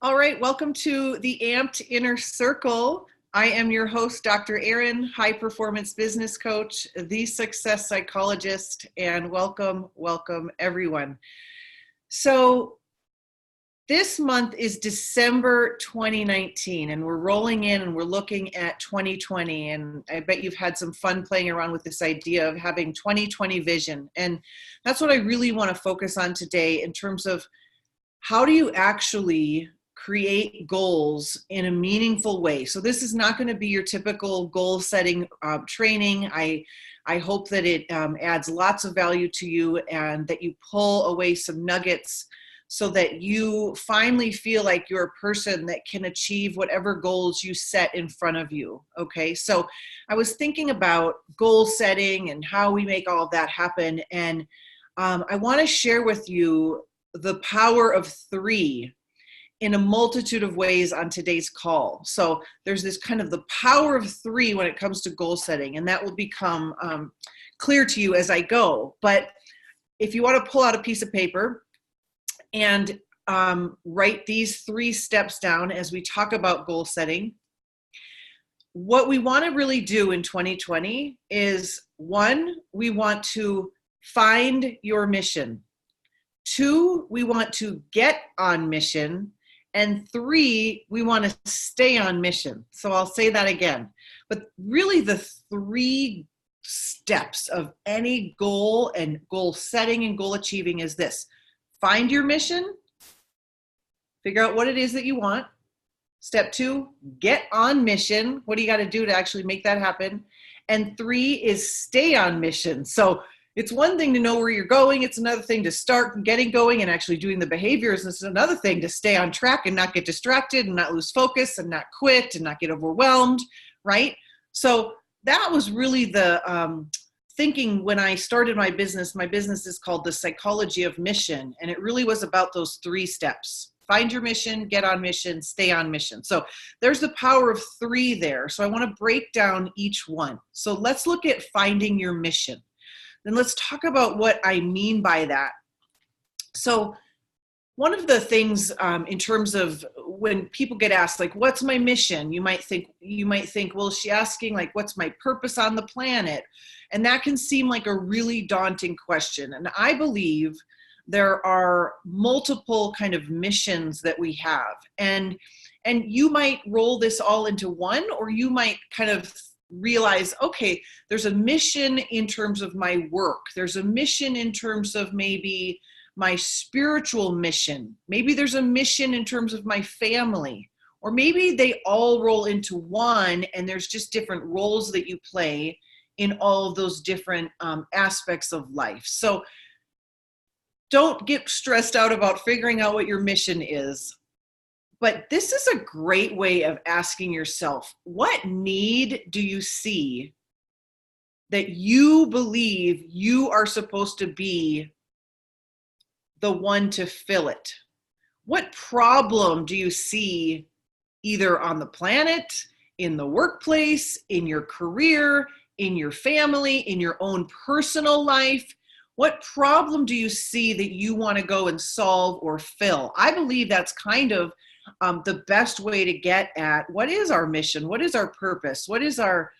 All right, welcome to the Amped Inner Circle. I am your host, Dr. Erin, high performance business coach, the success psychologist, and welcome everyone. So this month is December 2019, and we're rolling in and we're looking at 2020. And I bet you've had some fun playing around with this idea of having 2020 vision. And that's what I really want to focus on today in terms of how do you actually create goals in a meaningful way. So this is not going to be your typical goal setting training. I hope that it adds lots of value to you and that you pull away some nuggets so that you finally feel like you're a person that can achieve whatever goals you set in front of you. Okay, so I was thinking about goal setting and how we make all of that happen. And I want to share with you the power of three in a multitude of ways on today's call. So there's this kind of the power of three when it comes to goal setting, and that will become clear to you as I go. But if you want to pull out a piece of paper and write these 3 steps down as we talk about goal setting, what we want to really do in 2020 is 1, we want to find your mission. 2, we want to get on mission. And 3, we want to stay on mission. So I'll say that again. But really the 3 steps of any goal and goal setting and goal achieving is this. Find your mission. Figure out what it is that you want. Step 2, get on mission. What do you got to do to actually make that happen? And 3 is stay on mission. So it's one thing to know where you're going. It's another thing to start getting going and actually doing the behaviors. It's another thing to stay on track and not get distracted and not lose focus and not quit and not get overwhelmed, right? So that was really the thinking when I started my business. My business is called The Psychology of Mission, and it really was about those 3 steps. Find your mission, get on mission, stay on mission. So there's the power of 3 there. So I want to break down each one. So let's look at finding your mission. Then let's talk about what I mean by that. So one of the things in terms of when people get asked, like, what's my mission? You might think, well, is she asking like, what's my purpose on the planet? And that can seem like a really daunting question. And I believe there are multiple kind of missions that we have. And you might roll this all into one, or you might kind of realize, okay, there's a mission in terms of my work. There's a mission in terms of maybe my spiritual mission. Maybe there's a mission in terms of my family, or maybe they all roll into one and there's just different roles that you play in all of those different aspects of life. So don't get stressed out about figuring out what your mission is. But this is a great way of asking yourself, what need do you see that you believe you are supposed to be the one to fill it? What problem do you see either on the planet, in the workplace, in your career, in your family, in your own personal life? What problem do you see that you want to go and solve or fill? I believe that's kind of the best way to get at what is our mission, what is our purpose, what is our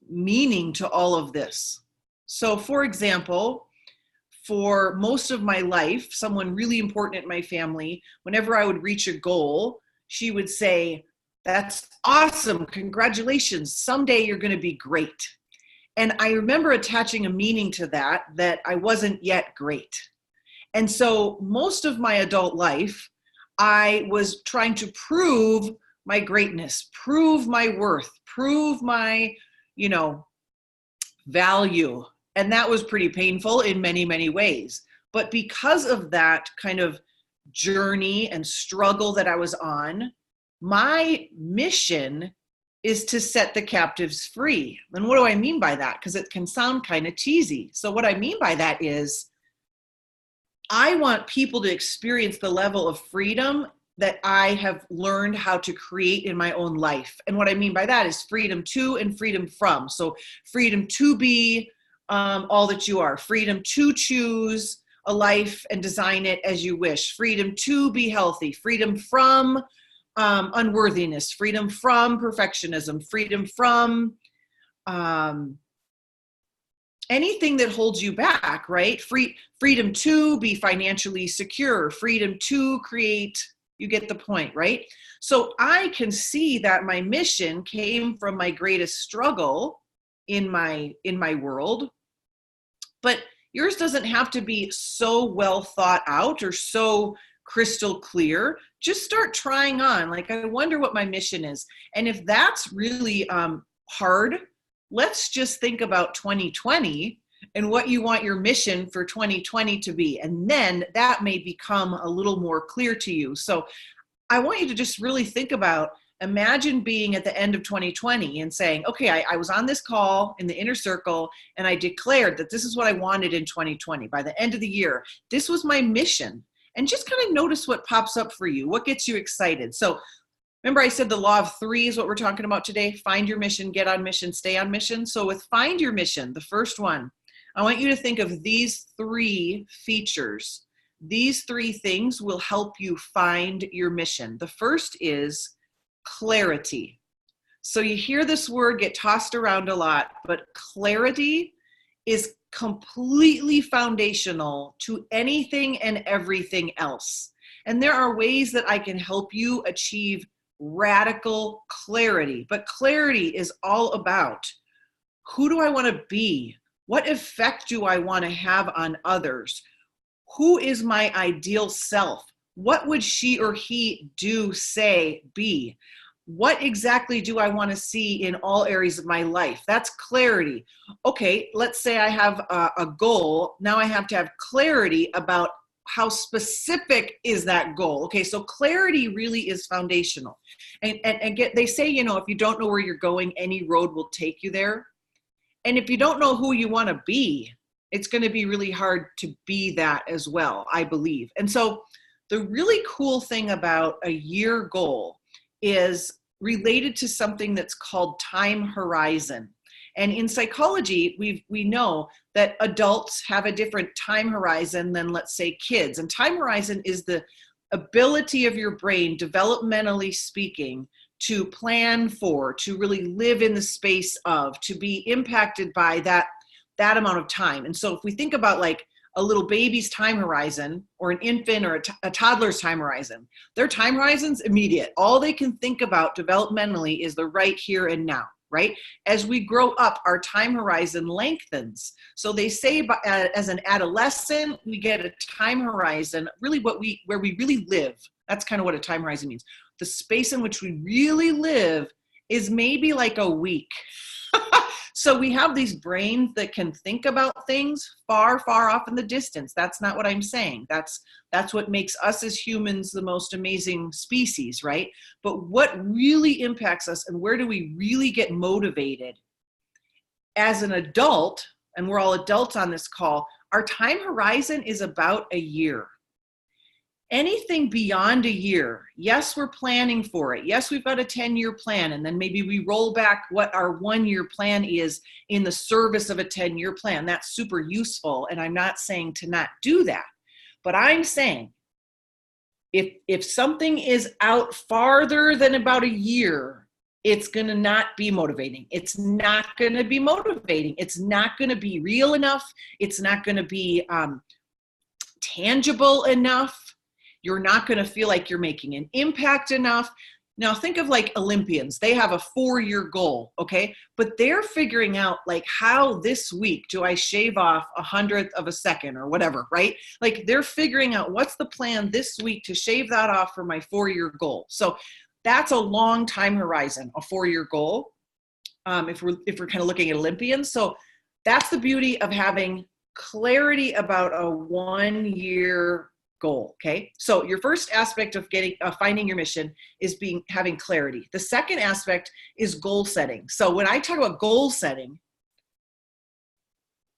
meaning to all of this. So for example, for most of my life, someone really important in my family, whenever I would reach a goal, she would say, that's awesome, congratulations, someday you're going to be great. And I remember attaching a meaning to that I wasn't yet great. And so most of my adult life, I was trying to prove my greatness, prove my worth, prove my, value. And that was pretty painful in many, many ways. But because of that kind of journey and struggle that I was on, my mission is to set the captives free. And what do I mean by that? Because it can sound kind of cheesy. So what I mean by that is I want people to experience the level of freedom that I have learned how to create in my own life. And what I mean by that is freedom to and freedom from. So freedom to be all that you are, freedom to choose a life and design it as you wish. Freedom to be healthy, freedom from unworthiness, freedom from perfectionism, freedom from anything that holds you back, right? Freedom to be financially secure, freedom to create, you get the point, right? So I can see that my mission came from my greatest struggle in my world, but yours doesn't have to be so well thought out or so crystal clear. Just start trying on. Like, I wonder what my mission is. And if that's really hard, let's just think about 2020 and what you want your mission for 2020 to be. And then that may become a little more clear to you. So I want you to just really think about, imagine being at the end of 2020 and saying, okay, I was on this call in the inner circle and I declared that this is what I wanted in 2020. By the end of the year, this was my mission. And just kind of notice what pops up for you, what gets you excited. So remember I said the law of three is what we're talking about today. Find your mission, get on mission, stay on mission. So with find your mission, the first one, I want you to think of these three features. These three things will help you find your mission. The first is clarity. So you hear this word get tossed around a lot, but clarity is completely foundational to anything and everything else. And there are ways that I can help you achieve radical clarity, but clarity is all about, who do I want to be? What effect do I want to have on others? Who is my ideal self? What would she or he do, say, be? What exactly do I want to see in all areas of my life? That's clarity. Okay, let's say I have a goal. Now I have to have clarity about how specific is that goal. Okay, so clarity really is foundational. And they say, if you don't know where you're going, any road will take you there. And if you don't know who you want to be, it's going to be really hard to be that as well, I believe. And so the really cool thing about a year goal is related to something that's called time horizon. And in psychology, we know that adults have a different time horizon than, let's say, kids. And time horizon is the ability of your brain, developmentally speaking, to plan for, to really live in the space of, to be impacted by that amount of time. And so if we think about like a little baby's time horizon, or an infant or a toddler's time horizon, their time horizon's immediate. All they can think about developmentally is the right here and now, right? As we grow up, our time horizon lengthens. So they say as an adolescent, we get a time horizon, really where we really live. That's kind of what a time horizon means. The space in which we really live is maybe like a week. So we have these brains that can think about things far, far off in the distance. That's not what I'm saying. That's what makes us as humans the most amazing species, right? But what really impacts us, and where do we really get motivated? As an adult, and we're all adults on this call, our time horizon is about a year. Anything beyond a year, yes, we're planning for it. Yes, we've got a 10-year plan, and then maybe we roll back what our 1-year plan is in the service of a 10-year plan. That's super useful, and I'm not saying to not do that. But I'm saying if something is out farther than about a year, it's going to not be motivating. It's not going to be motivating. It's not going to be real enough. It's not going to be tangible enough. You're not going to feel like you're making an impact enough. Now think of like Olympians. They have a 4-year goal, okay? But they're figuring out like, how this week do I shave off 100th of a second or whatever, right? Like they're figuring out what's the plan this week to shave that off for my 4-year goal. So that's a long time horizon, a 4-year goal. If we're kind of looking at Olympians. So that's the beauty of having clarity about a 1-year goal. Okay. So your first aspect of finding your mission is having clarity. The second aspect is goal setting. So when I talk about goal setting,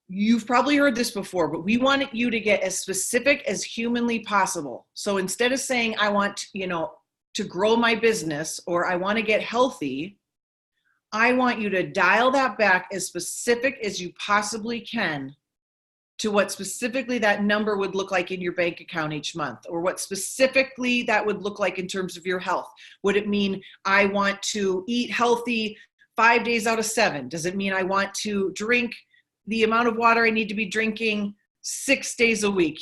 you've probably heard this before, but we want you to get as specific as humanly possible. So instead of saying, I want, to grow my business, or I want to get healthy, I want you to dial that back as specific as you possibly can to what specifically that number would look like in your bank account each month, or what specifically that would look like in terms of your health. Would it mean I want to eat healthy 5 days out of 7? Does it mean I want to drink the amount of water I need to be drinking 6 days a week?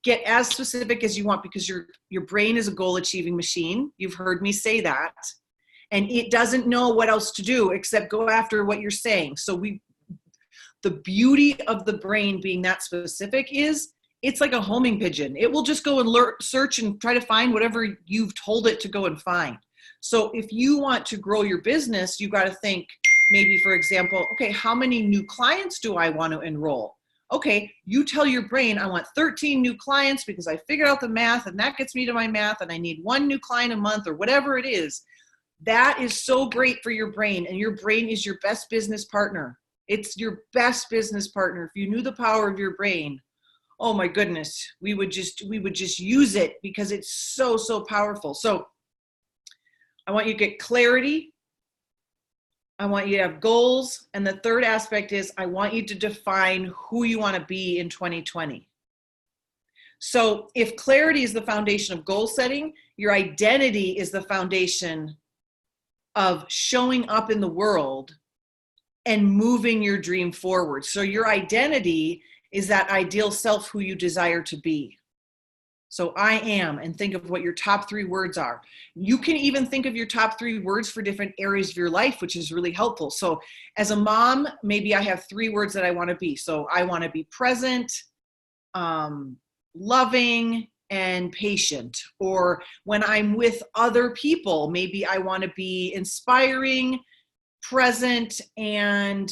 Get as specific as you want, because your brain is a goal achieving machine. You've heard me say that. And it doesn't know what else to do except go after what you're saying. So the beauty of the brain being that specific is it's like a homing pigeon. It will just go and search and try to find whatever you've told it to go and find. So if you want to grow your business, you got to think, maybe, for example, okay, how many new clients do I want to enroll? Okay, you tell your brain, I want 13 new clients because I figured out the math and that gets me to my math and I need 1 new client a month or whatever it is. That is so great for your brain, and your brain is your best business partner. It's your best business partner. If you knew the power of your brain, oh my goodness, we would just use it, because it's so, so powerful. So I want you to get clarity. I want you to have goals. And the third aspect is I want you to define who you want to be in 2020. So if clarity is the foundation of goal setting, your identity is the foundation of showing up in the world and moving your dream forward. So your identity is that ideal self who you desire to be. So I am, and think of what your top 3 words are. You can even think of your top 3 words for different areas of your life, which is really helpful. So as a mom, maybe I have 3 words that I want to be. So I want to be present, loving, and patient. Or when I'm with other people, maybe I want to be inspiring, present, and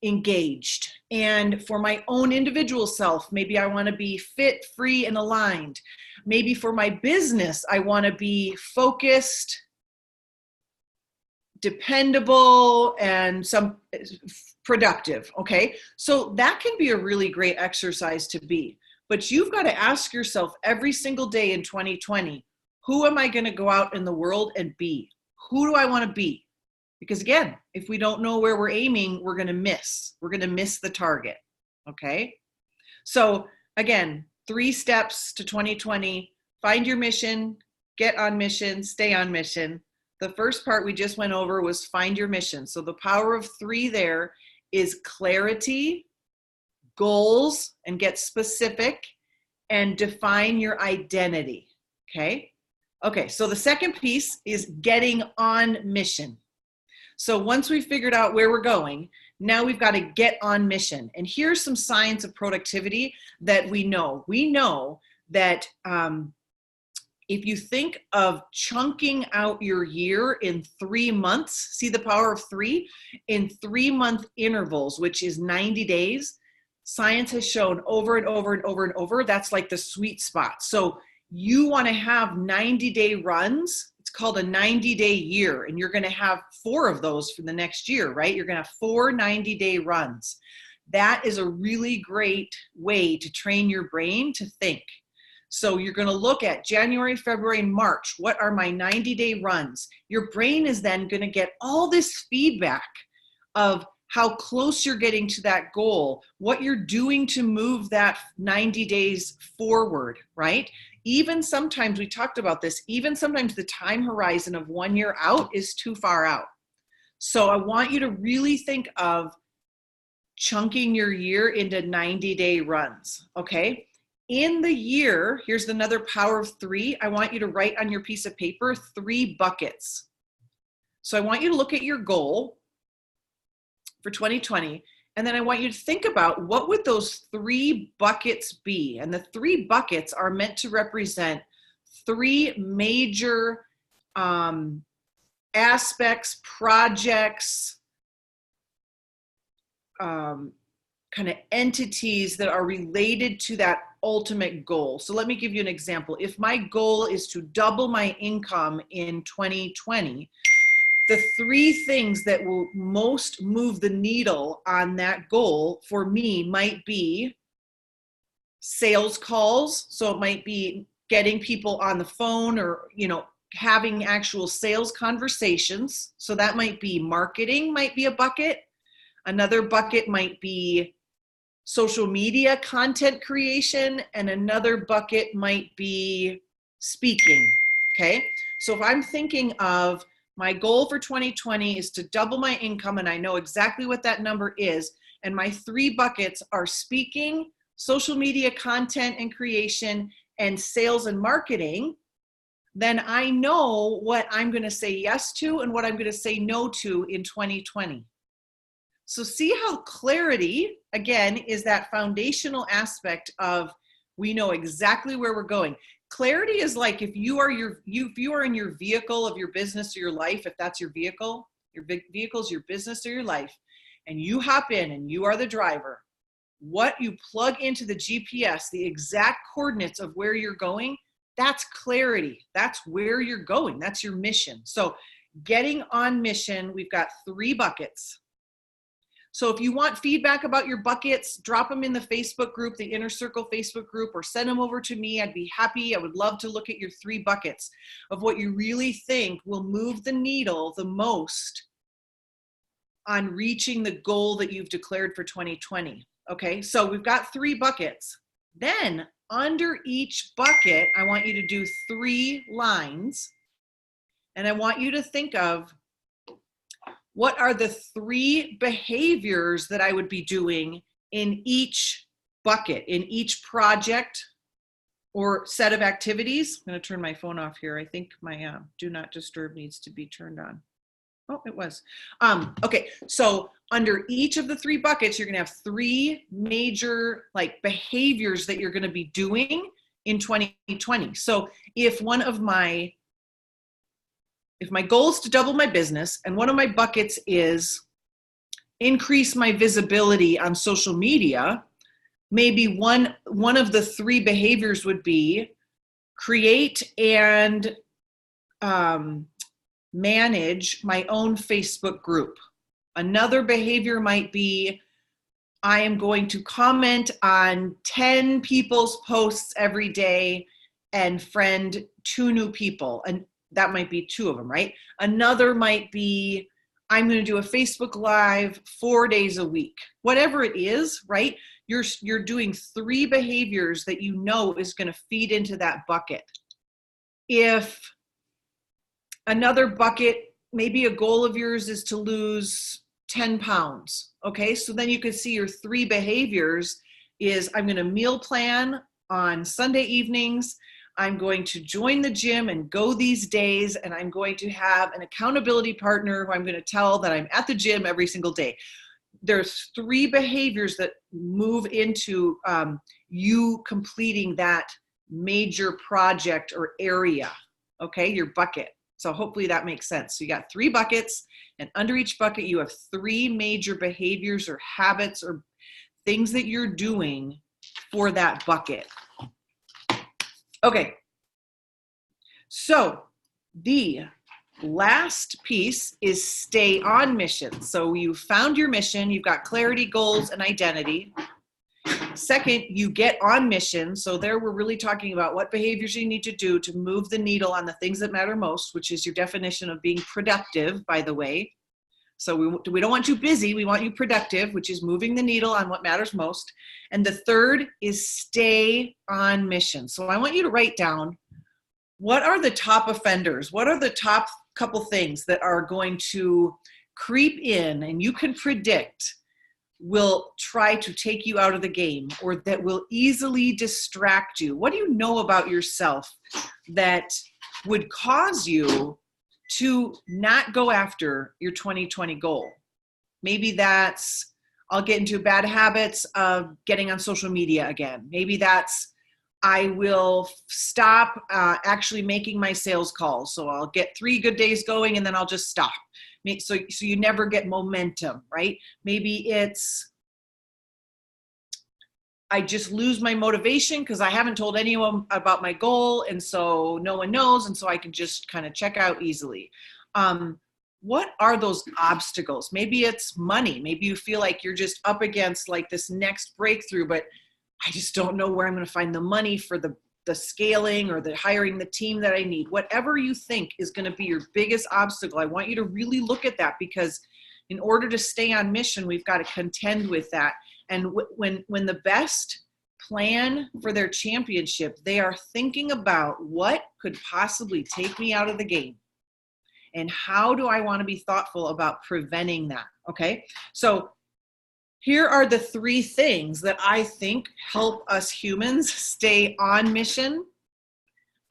engaged. And for my own individual self, maybe I want to be fit, free, and aligned. Maybe for my business, I want to be focused, dependable, and some productive. Okay, so that can be a really great exercise to be. But you've got to ask yourself every single day in 2020, who am I going to go out in the world and be? Who do I want to be? Because again, if we don't know where we're aiming, we're going to miss. We're going to miss the target. Okay? So again, 3 steps to 2020. Find your mission, get on mission, stay on mission. The first part we just went over was find your mission. So the power of 3 there is clarity, goals, and get specific, and define your identity. Okay? Okay, so the second piece is getting on mission. So once we've figured out where we're going, now we've got to get on mission. And here's some science of productivity that we know. We know that if you think of chunking out your year in 3 months, see the power of 3? In 3-month intervals, which is 90 days, science has shown over and over and over and over, that's like the sweet spot. So you want to have 90-day runs. It's called a 90-day year, and you're going to have 4 of those for the next year, right? You're going to have 4 90-day runs. That is a really great way to train your brain to think. So you're going to look at January, February, and March. What are my 90-day runs? Your brain is then going to get all this feedback of how close you're getting to that goal, what you're doing to move that 90 days forward, right? Even sometimes, we talked about this, even sometimes the time horizon of 1 year out is too far out. So I want you to really think of chunking your year into 90-day runs, okay? In the year, here's another power of 3. I want you to write on your piece of paper 3 buckets. So I want you to look at your goal for 2020, and then I want you to think about what would those 3 buckets be. And the 3 buckets are meant to represent 3 major aspects, projects, kind of entities that are related to that ultimate goal. So let me give you an example. If my goal is to double my income in 2020, the 3 things that will most move the needle on that goal for me might be sales calls. So it might be getting people on the phone, or, having actual sales conversations. So that might be marketing, might be a bucket. Another bucket might be social media content creation, and another bucket might be speaking, okay? So if I'm thinking of my goal for 2020 is to double my income, and I know exactly what that number is, and my 3 buckets are speaking, social media content and creation, and sales and marketing, then I know what I'm going to say yes to and what I'm going to say no to in 2020. So see how clarity, again, is that foundational aspect of we know exactly where we're going. Clarity is like if you are in your vehicle of your business or your life, if that's your vehicle is your business or your life, and you hop in and you are the driver, what you plug into the GPS, the exact coordinates of where you're going, that's clarity. That's where you're going. That's your mission. So getting on mission, we've got 3 buckets. So if you want feedback about your buckets, drop them in the Facebook group, the Inner Circle Facebook group, or send them over to me. I'd be happy. I would love to look at your 3 buckets of what you really think will move the needle the most on reaching the goal that you've declared for 2020. Okay, so we've got 3 buckets. Then under each bucket, I want you to do 3 lines, and I want you to think of what are the 3 behaviors that I would be doing in each bucket, in each project or set of activities. I'm going to turn my phone off here. I think my do not disturb needs to be turned on. Oh, it was. Okay, so under each of the 3 buckets, you're going to have 3 major behaviors that you're going to be doing in 2020. So if my goal is to double my business and one of my buckets is increase my visibility on social media, maybe one of the 3 behaviors would be create and manage my own Facebook group. Another behavior might be I am going to comment on 10 people's posts every day and friend 2 new people. And that might be 2 of them, right? Another might be I'm going to do a Facebook Live 4 days a week. Whatever it is, right? You're doing 3 behaviors that you know is going to feed into that bucket. If another bucket, maybe a goal of yours is to lose 10 pounds. Okay, so then you could see your 3 behaviors is I'm going to meal plan on Sunday evenings. I'm going to join the gym and go these days, and I'm going to have an accountability partner who I'm going to tell that I'm at the gym every single day. There's 3 behaviors that move into you completing that major project or area, okay, your bucket. So hopefully that makes sense. So you got 3 buckets, and under each bucket you have 3 major behaviors or habits or things that you're doing for that bucket. Okay, so the last piece is stay on mission. So you found your mission, you've got clarity, goals, and identity. Second, you get on mission. So there we're really talking about what behaviors you need to do to move the needle on the things that matter most, which is your definition of being productive, by the way. So we don't want you busy, we want you productive, which is moving the needle on what matters most. And the third is stay on mission. So I want you to write down, what are the top offenders? What are the top couple things that are going to creep in and you can predict will try to take you out of the game, or that will easily distract you? What do you know about yourself that would cause you to not go after your 2020 goal? Maybe that's, I'll get into bad habits of getting on social media again. Maybe that's, I will stop actually making my sales calls. So I'll get 3 good days going and then I'll just stop. So you never get momentum, right? Maybe it's, I just lose my motivation because I haven't told anyone about my goal, and so no one knows, and so I can just kind of check out easily. What are those obstacles? Maybe it's money. Maybe you feel like you're just up against like this next breakthrough, but I just don't know where I'm going to find the money for the scaling or the hiring the team that I need. Whatever you think is going to be your biggest obstacle, I want you to really look at that, because In order to stay on mission, we've got to contend with that. And when the best plan for their championship, they are thinking about what could possibly take me out of the game. And how do I want to be thoughtful about preventing that? Okay. So here are the 3 things that I think help us humans stay on mission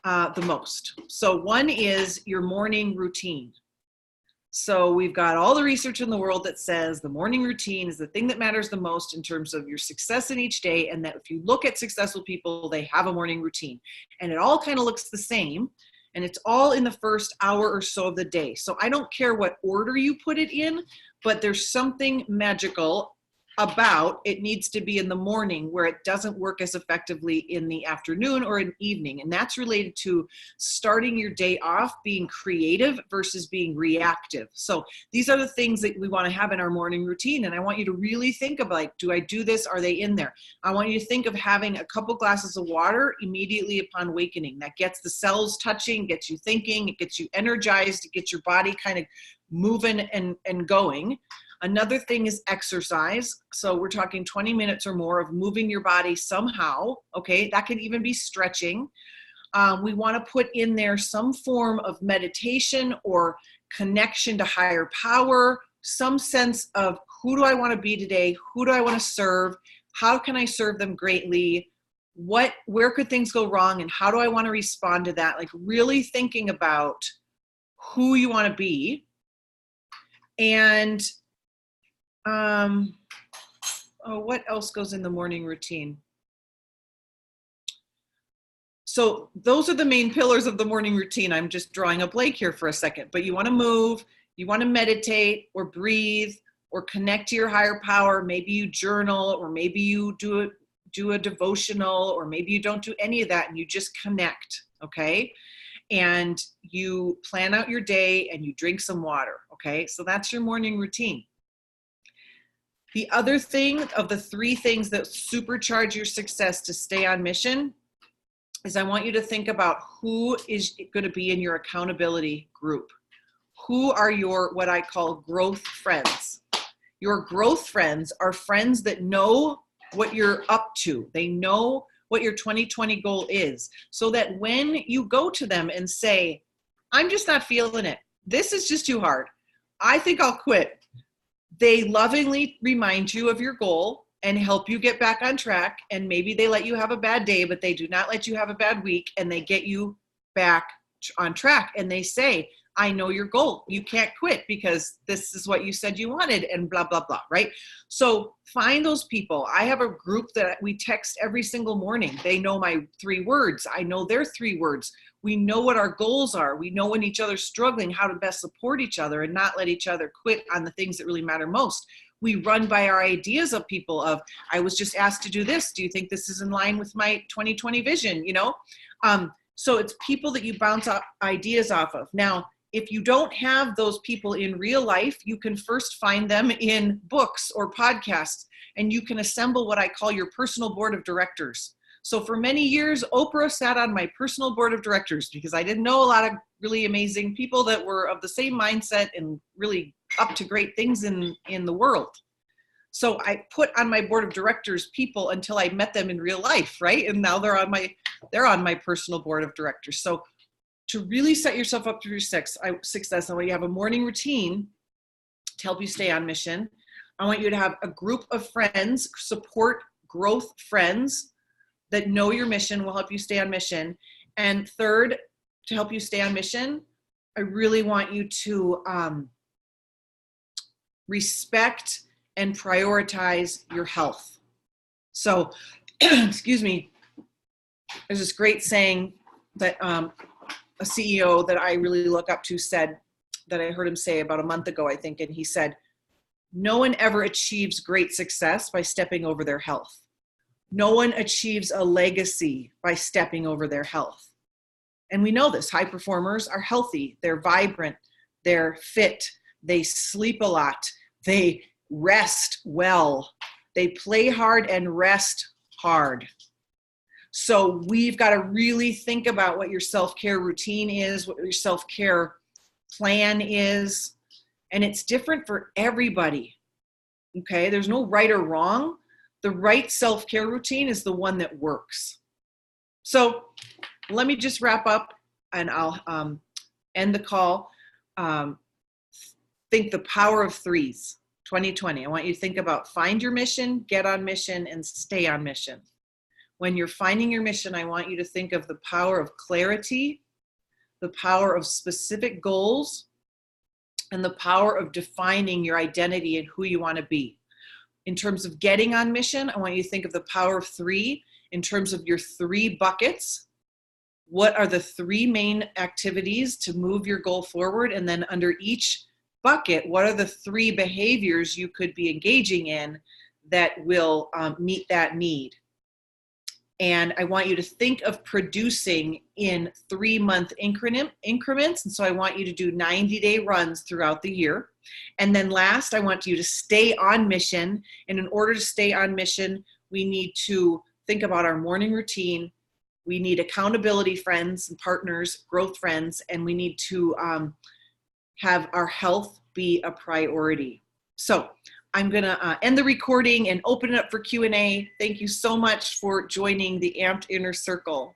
the most. So one is your morning routine. So we've got all the research in the world that says the morning routine is the thing that matters the most in terms of your success in each day. And that if you look at successful people, they have a morning routine. And it all kind of looks the same. And it's all in the first hour or so of the day. So I don't care what order you put it in, but there's something magical about it needs to be in the morning where it doesn't work as effectively in the afternoon or in evening. And that's related to starting your day off being creative versus being reactive. So these are the things that we want to have in our morning routine. And I want you to really think of, like, do I do this? Are they in there? I want you to think of having a couple glasses of water immediately upon awakening. That gets the cells touching, gets you thinking, it gets you energized, it gets your body kind of moving and going. Another thing is exercise. So we're talking 20 minutes or more of moving your body somehow. Okay, that can even be stretching. We want to put in there some form of meditation or connection to higher power, some sense of who do I want to be today? Who do I want to serve? How can I serve them greatly? Where could things go wrong? And how do I want to respond to that? Like really thinking about who you want to be. And what else goes in the morning routine? So those are the main pillars of the morning routine. I'm just drawing a blank here for a second, but you want to move, you want to meditate or breathe or connect to your higher power. Maybe you journal, or maybe you do a devotional, or maybe you don't do any of that and you just connect. Okay. And you plan out your day and you drink some water. Okay. So that's your morning routine. The other thing of the 3 things that supercharge your success to stay on mission is I want you to think about who is going to be in your accountability group. Who are your, what I call, growth friends? Your growth friends are friends that know what you're up to. They know what your 2020 goal is, so that when you go to them and say, I'm just not feeling it, this is just too hard, I think I'll quit, they lovingly remind you of your goal and help you get back on track. And maybe they let you have a bad day, but they do not let you have a bad week, and they get you back on track. And they say, I know your goal. You can't quit because this is what you said you wanted, and blah, blah, blah, right? So find those people. I have a group that we text every single morning. They know my 3 words. I know their 3 words. We know what our goals are. We know when each other's struggling, how to best support each other and not let each other quit on the things that really matter most. We run by our ideas of people of, I was just asked to do this. Do you think this is in line with my 2020 vision? You know? So it's people that you bounce off ideas off of. Now, if you don't have those people in real life, you can first find them in books or podcasts, and you can assemble what I call your personal board of directors. So for many years, Oprah sat on my personal board of directors because I didn't know a lot of really amazing people that were of the same mindset and really up to great things in the world. So I put on my board of directors people until I met them in real life, right? And now they're on my personal board of directors. So to really set yourself up for your success, I want you to have a morning routine to help you stay on mission. I want you to have a group of friends, support growth friends that know your mission, will help you stay on mission. And third, to help you stay on mission, I really want you to respect and prioritize your health. So, excuse me, there's this great saying that a CEO that I really look up to said, that I heard him say about a month ago, I think, and he said, no one ever achieves great success by stepping over their health. No one achieves a legacy by stepping over their health. And we know this. High performers are healthy. They're vibrant. They're fit. They sleep a lot. They rest well. They play hard and rest hard. So we've got to really think about what your self-care routine is, what your self-care plan is, And it's different for everybody. Okay, there's no right or wrong. The right self-care routine is the one that works. So let me just wrap up and I'll end the call. Think the power of threes, 2020. I want you to think about find your mission, get on mission, and stay on mission. When you're finding your mission, I want you to think of the power of clarity, the power of specific goals, and the power of defining your identity and who you want to be. In terms of getting on mission, I want you to think of the power of three in terms of your 3 buckets. What are the 3 main activities to move your goal forward? And then under each bucket, what are the 3 behaviors you could be engaging in that will meet that need? And I want you to think of producing in 3-month increments. And so I want you to do 90-day runs throughout the year. And then last, I want you to stay on mission. And in order to stay on mission, we need to think about our morning routine. We need accountability friends and partners, growth friends, and we need to have our health be a priority. So I'm going to end the recording and open it up for Q&A. Thank you so much for joining the Amped Inner Circle.